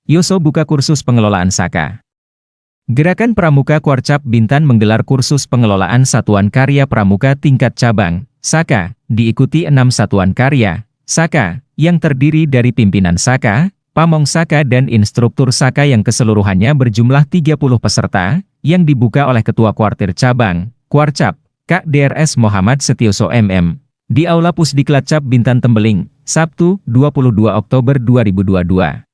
Yoso buka kursus pengelolaan Saka. Gerakan Pramuka Kuarcap Bintan menggelar kursus pengelolaan Satuan Karya Pramuka tingkat cabang, Saka, diikuti 6 satuan karya, Saka, yang terdiri dari pimpinan Saka, pamong Saka dan instruktur Saka yang keseluruhannya berjumlah 30 peserta, yang dibuka oleh Ketua Kuartir Cabang, Kuarcap, Kak DRS Muhammad Setioso MM, di Aula Pusdiklat Cap Bintan Tembeling, Sabtu, 22 Oktober 2022.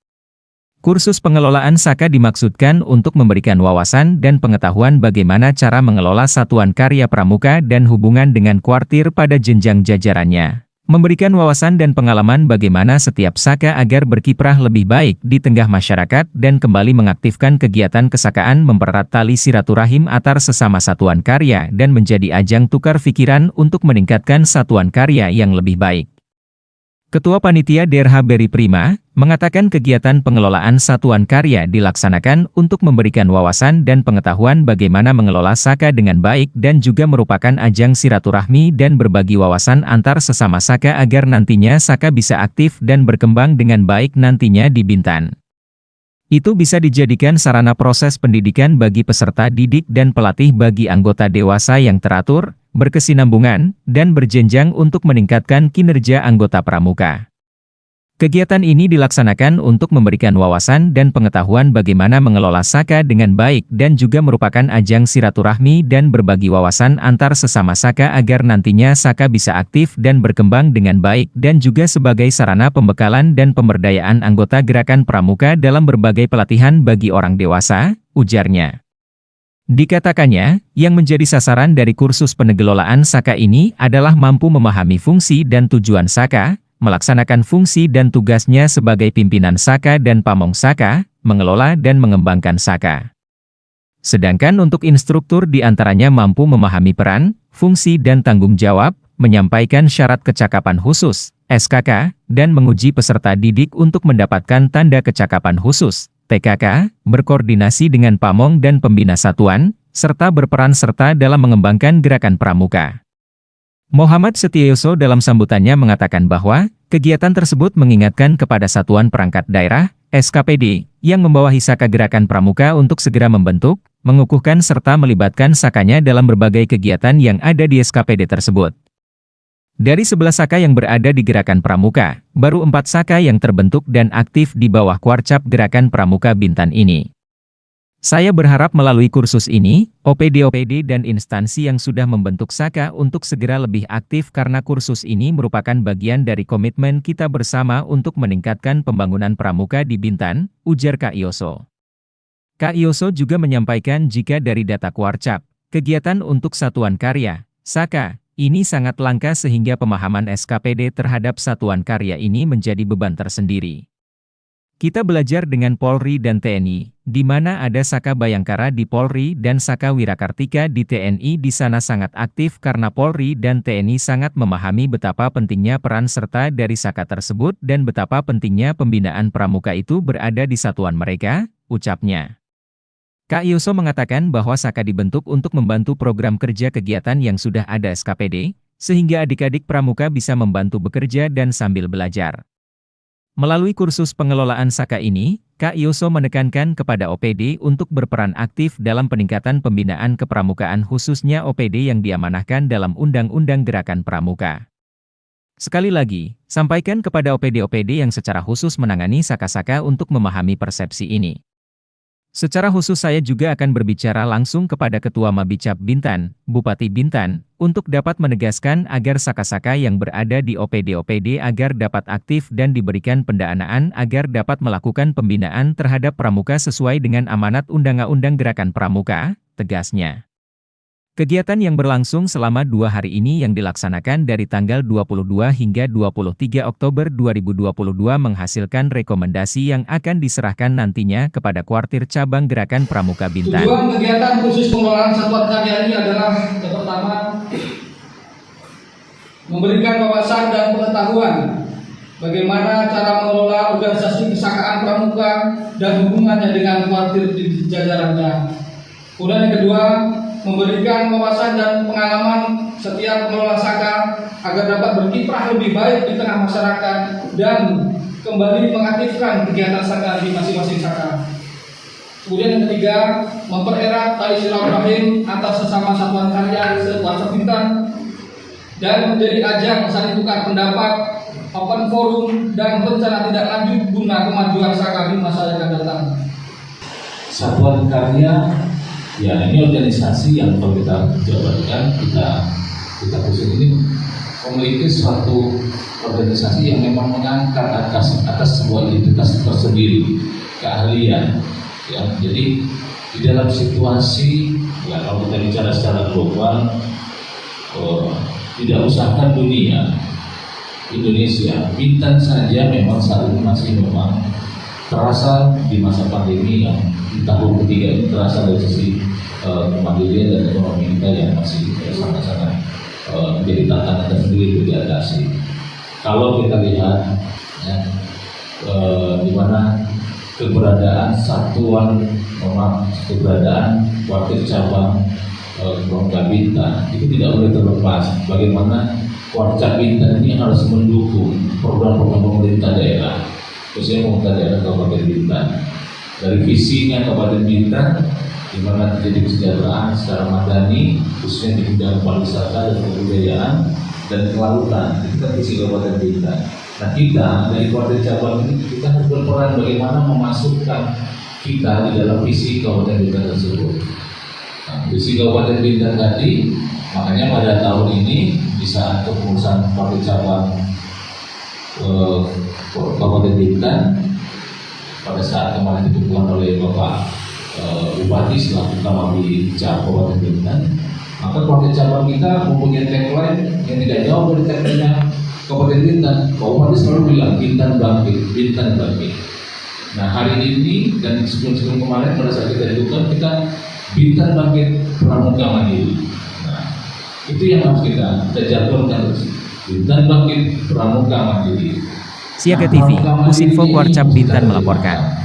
Kursus pengelolaan Saka dimaksudkan untuk memberikan wawasan dan pengetahuan bagaimana cara mengelola satuan karya pramuka dan hubungan dengan kuartir pada jenjang jajarannya. Memberikan wawasan dan pengalaman bagaimana setiap Saka agar berkiprah lebih baik di tengah masyarakat dan kembali mengaktifkan kegiatan kesakaan mempererat tali silaturahim antar sesama satuan karya dan menjadi ajang tukar pikiran untuk meningkatkan satuan karya yang lebih baik. Ketua Panitia DRH Beri Prima, mengatakan kegiatan pengelolaan satuan karya dilaksanakan untuk memberikan wawasan dan pengetahuan bagaimana mengelola Saka dengan baik dan juga merupakan ajang silaturahmi dan berbagi wawasan antar sesama Saka agar nantinya Saka bisa aktif dan berkembang dengan baik nantinya di Bintan. Itu bisa dijadikan sarana proses pendidikan bagi peserta didik dan pelatih bagi anggota dewasa yang teratur, berkesinambungan, dan berjenjang untuk meningkatkan kinerja anggota pramuka. Kegiatan ini dilaksanakan untuk memberikan wawasan dan pengetahuan bagaimana mengelola Saka dengan baik dan juga merupakan ajang silaturahmi dan berbagi wawasan antar sesama Saka agar nantinya Saka bisa aktif dan berkembang dengan baik dan juga sebagai sarana pembekalan dan pemberdayaan anggota gerakan pramuka dalam berbagai pelatihan bagi orang dewasa, ujarnya. Dikatakannya, yang menjadi sasaran dari kursus pengelolaan Saka ini adalah mampu memahami fungsi dan tujuan Saka, melaksanakan fungsi dan tugasnya sebagai pimpinan Saka dan pamong Saka, mengelola dan mengembangkan Saka. Sedangkan untuk instruktur diantaranya mampu memahami peran, fungsi dan tanggung jawab, menyampaikan syarat kecakapan khusus, SKK, dan menguji peserta didik untuk mendapatkan tanda kecakapan khusus, TKK, berkoordinasi dengan pamong dan pembina satuan, serta berperan serta dalam mengembangkan gerakan pramuka. Muhammad Setioso dalam sambutannya mengatakan bahwa, kegiatan tersebut mengingatkan kepada Satuan Perangkat Daerah, SKPD, yang membawahi Saka Gerakan Pramuka untuk segera membentuk, mengukuhkan serta melibatkan Sakanya dalam berbagai kegiatan yang ada di SKPD tersebut. Dari 11 Saka yang berada di Gerakan Pramuka, baru 4 Saka yang terbentuk dan aktif di bawah Kuarcap Gerakan Pramuka Bintan ini. Saya berharap melalui kursus ini, OPD-OPD dan instansi yang sudah membentuk Saka untuk segera lebih aktif karena kursus ini merupakan bagian dari komitmen kita bersama untuk meningkatkan pembangunan pramuka di Bintan, ujar Kak Yoso. Kak Yoso juga menyampaikan jika dari data Kuarcap, kegiatan untuk satuan karya, Saka, ini sangat langka sehingga pemahaman SKPD terhadap satuan karya ini menjadi beban tersendiri. Kita belajar dengan Polri dan TNI, di mana ada Saka Bayangkara di Polri dan Saka Wirakartika di TNI di sana sangat aktif karena Polri dan TNI sangat memahami betapa pentingnya peran serta dari Saka tersebut dan betapa pentingnya pembinaan pramuka itu berada di satuan mereka, ucapnya. Kak Yoso mengatakan bahwa Saka dibentuk untuk membantu program kerja kegiatan yang sudah ada SKPD, sehingga adik-adik pramuka bisa membantu bekerja dan sambil belajar. Melalui kursus pengelolaan Saka ini, Kak Yoso menekankan kepada OPD untuk berperan aktif dalam peningkatan pembinaan kepramukaan khususnya OPD yang diamanahkan dalam Undang-Undang Gerakan Pramuka. Sekali lagi, sampaikan kepada OPD-OPD yang secara khusus menangani Saka-Saka untuk memahami persepsi ini. Secara khusus saya juga akan berbicara langsung kepada Ketua Mabicap Bintan, Bupati Bintan, untuk dapat menegaskan agar Saka-Saka yang berada di OPD-OPD agar dapat aktif dan diberikan pendanaan agar dapat melakukan pembinaan terhadap pramuka sesuai dengan amanat Undang-Undang Gerakan Pramuka, tegasnya. Kegiatan yang berlangsung selama 2 hari ini yang dilaksanakan dari tanggal 22 hingga 23 Oktober 2022 menghasilkan rekomendasi yang akan diserahkan nantinya kepada Kuartir Cabang Gerakan Pramuka Bintan. Tujuan kegiatan khusus pengelolaan satuan karya ini adalah yang pertama, memberikan wawasan dan pengetahuan bagaimana cara mengelola organisasi kesakaan pramuka dan hubungannya dengan kuartir di jajarannya. Kemudian yang kedua, memberikan wawasan dan pengalaman setiap pengelola Saka agar dapat berkiprah lebih baik di tengah masyarakat dan kembali mengaktifkan kegiatan Saka di masing-masing Saka. Kemudian yang ketiga, mempererat tali silaturahim atas sesama satuan karya se-Warcap Bintan dan menjadi ajang saling tukar pendapat, open forum, dan rencana tindak lanjut guna kemajuan Saka di masa yang akan datang. Satuan karya, ya ini organisasi yang kalau kita jabarkan, kita khusus ini memiliki suatu organisasi yang memang mengangkat atas sebuah identitas tersendiri, keahlian. Ya, jadi di dalam situasi, ya kalau kita bicara secara global, tidak usahkan dunia, Indonesia, Bintan saja memang saat ini masih memang terasa di masa pandemi yang di tahun ketiga ini terasa dari sisi kemandirian dan ekonomi kita yang masih sangat-sangat menjadi tantangan tersendiri untuk diatasi. Kalau kita lihat, ya, di mana keberadaan satuan, keberadaan wakil cabang Warcap Bintan itu tidak boleh terlepas. Bagaimana Warcap Bintan ini harus mendukung program-program pemerintah daerah, khususnya pemerintah daerah Kabupaten Bintan. Dari visinya Kabupaten Bintan, di mana terjadi kesejahteraan secara madani, khususnya di bidang pariwisata dan kebudayaan dan kelautan, itu kan visi Kabupaten Bintan. Nah, kita dari Kabupaten Cabang ini kita harus berperan bagaimana memasukkan kita di dalam visi Kabupaten Bintan tersebut. Nah, visi Kabupaten Bintan tadi, makanya pada tahun ini di saat kepengurusan Kabupaten Cabang Kabupaten Bintan, pada saat kemarin ditentukan oleh Bapak Bupati selaku Kabagi Kabupaten Bintan, maka Kabupaten Cabang kita mempunyai tagline yang tidak jauh dari tagline Kabupaten Bintan. Kabupaten selalu bilang Bintan bangkit, Bintan bangkit. Nah, hari ini dan sebelum kemarin pada saat kita ditentukan, kita Bintan bangkit, Pramuka mandiri. Nah, itu yang harus kita jadwalkan terus. Bintan bangkit, Pramuka mandiri. Siaga TV, Pusinfo Warcap Bintan melaporkan.